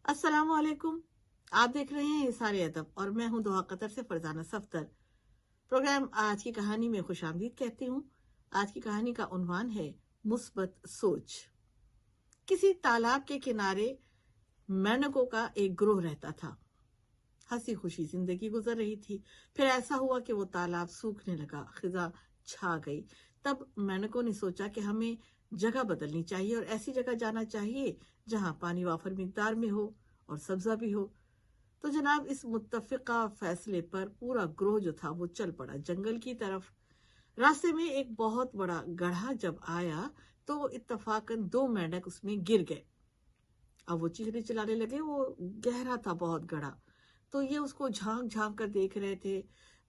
अस्सलाम वालेकुम। आप देख रहे हैं इसारे अदब और मैं हूं दोहा कतर से फरजाना सफ्तर। प्रोग्राम आज की कहानी में खुशामदीद कहती हूँ। आज की कहानी का उन्वान है मुस्बत सोच। किसी तालाब के किनारे मेंढकों का एक ग्रोह रहता था। हंसी खुशी जिंदगी गुजर रही थी। फिर ऐसा हुआ कि वो तालाब सूखने लगा, खिजा छा गई। तब मेंढकों ने सोचा कि हमें जगह बदलनी चाहिए और ऐसी जगह जाना चाहिए जहां पानी वाफर मिकदार में हो और सब्जा भी हो। तो जनाब, इस मुत्तफिका फैसले पर पूरा ग्रोह जो था वो चल पड़ा जंगल की तरफ। रास्ते में एक बहुत बड़ा गड्ढा जब आया तो इत्तफाकन दो मेंढक उसमें गिर गए। अब वो चीखने चिल्लाने लगे। वो गहरा था, बहुत गड़ा। तो ये उसको झांक झांक कर देख रहे थे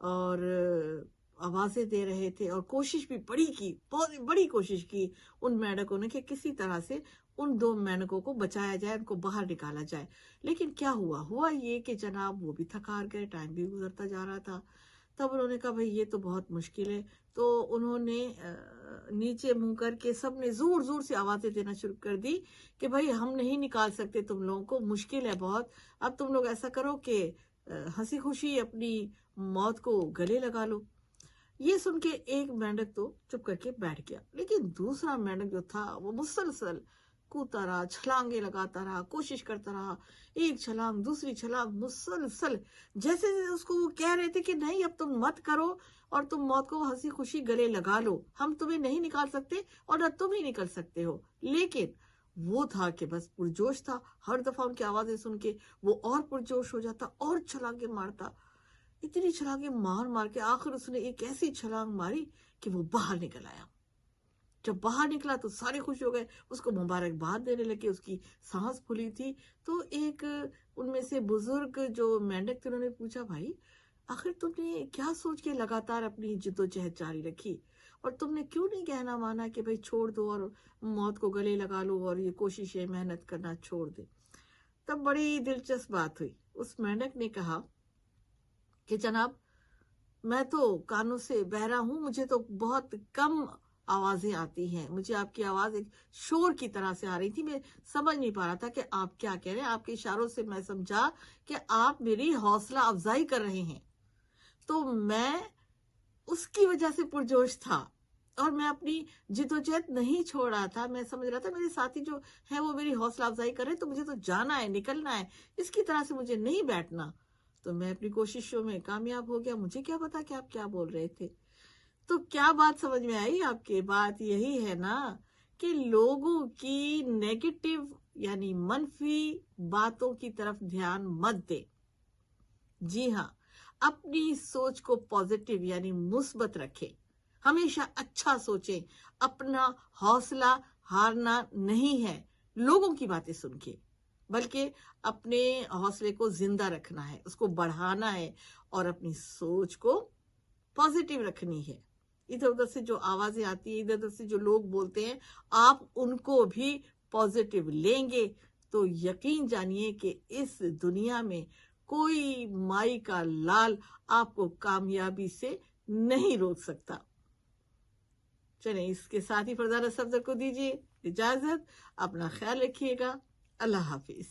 और आवाजें दे रहे थे और कोशिश भी बड़ी की, बहुत बड़ी कोशिश की उन मेंढकों ने कि किसी तरह से उन दो मेंढकों को बचाया जाए, उनको बाहर निकाला जाए। लेकिन क्या हुआ ये कि जनाब वो भी थक हार गए, टाइम भी गुजरता जा रहा था। तब उन्होंने कहा भाई ये तो बहुत मुश्किल है। तो उन्होंने नीचे मुंह करके सबने जोर जोर से आवाजें देना शुरू कर दी कि भाई हम नहीं निकाल सकते तुम लोगों को, मुश्किल है बहुत। अब तुम लोग ऐसा करो कि हंसी खुशी अपनी मौत को गले लगा लो। ये सुन के एक मेंढक तो चुप करके बैठ गया, लेकिन दूसरा मेंढक जो था वो मुसलसल कूदता रहा, छलांगे लगाता रहा, कोशिश करता रहा। एक छलांग, दूसरी छलांग, मुसलसल जैसे उसको वो कह रहे थे कि नहीं अब तुम मत करो और तुम मौत को हंसी खुशी गले लगा लो, हम तुम्हें नहीं निकाल सकते और न तुम ही निकल सकते हो। लेकिन वो था कि बस पुरजोश था। हर दफा उनकी आवाजें सुन के वो और पुरजोश हो जाता और छलांगे मारता। इतनी छलांगे मार मार के आखिर उसने एक ऐसी छलांग मारी कि वो बाहर निकल आया। जब बाहर निकला तो सारे खुश हो गए, उसको मुबारकबाद देने लगे, उसकी सांस फूली थी। तो एक उनमें से बुजुर्ग जो मेंढक थे उन्होंने पूछा, भाई आखिर तुमने क्या सोच के लगातार अपनी जिद्दोजहद जारी रखी और तुमने क्यों नहीं कहना माना कि भाई छोड़ दो और मौत को गले लगा लो और ये कोशिशें मेहनत करना छोड़ दे। तब बड़ी दिलचस्प बात हुई। उस मेंढक ने कहा कि जनाब, मैं तो कानों से बहरा हूं, मुझे तो बहुत कम आवाजें आती हैं। मुझे आपकी आवाज एक शोर की तरह से आ रही थी, मैं समझ नहीं पा रहा था कि आप क्या कह रहे हैं। आपके इशारों से मैं समझा कि आप मेरी हौसला अफजाई कर रहे हैं, तो मैं उसकी वजह से पुरजोश था और मैं अपनी जिद्दोजहद नहीं छोड़ रहा था। मैं समझ रहा था मेरे साथी जो है वो मेरी हौसला अफजाई कर रहे हैं, तो मुझे तो जाना है, निकलना है, इसकी तरह से मुझे नहीं बैठना। तो मैं अपनी कोशिशों में कामयाब हो गया। मुझे क्या पता कि आप क्या बोल रहे थे। तो क्या बात समझ में आई आपके? बात यही है ना कि लोगों की नेगेटिव यानी मनफी बातों की तरफ ध्यान मत दे। जी हाँ, अपनी सोच को पॉजिटिव यानी मुस्बत रखें। हमेशा अच्छा सोचें। अपना हौसला हारना नहीं है लोगों की बातें सुन के, बल्कि अपने हौसले को जिंदा रखना है, उसको बढ़ाना है और अपनी सोच को पॉजिटिव रखनी है। इधर उधर से जो आवाजें आती है, इधर उधर से जो लोग बोलते हैं, आप उनको भी पॉजिटिव लेंगे तो यकीन जानिए कि इस दुनिया में कोई माई का लाल आपको कामयाबी से नहीं रोक सकता। चलिए, इसके साथ ही फरजाना सफदर को दीजिए इजाजत। अपना ख्याल रखिएगा। अल्लाह हाफिज।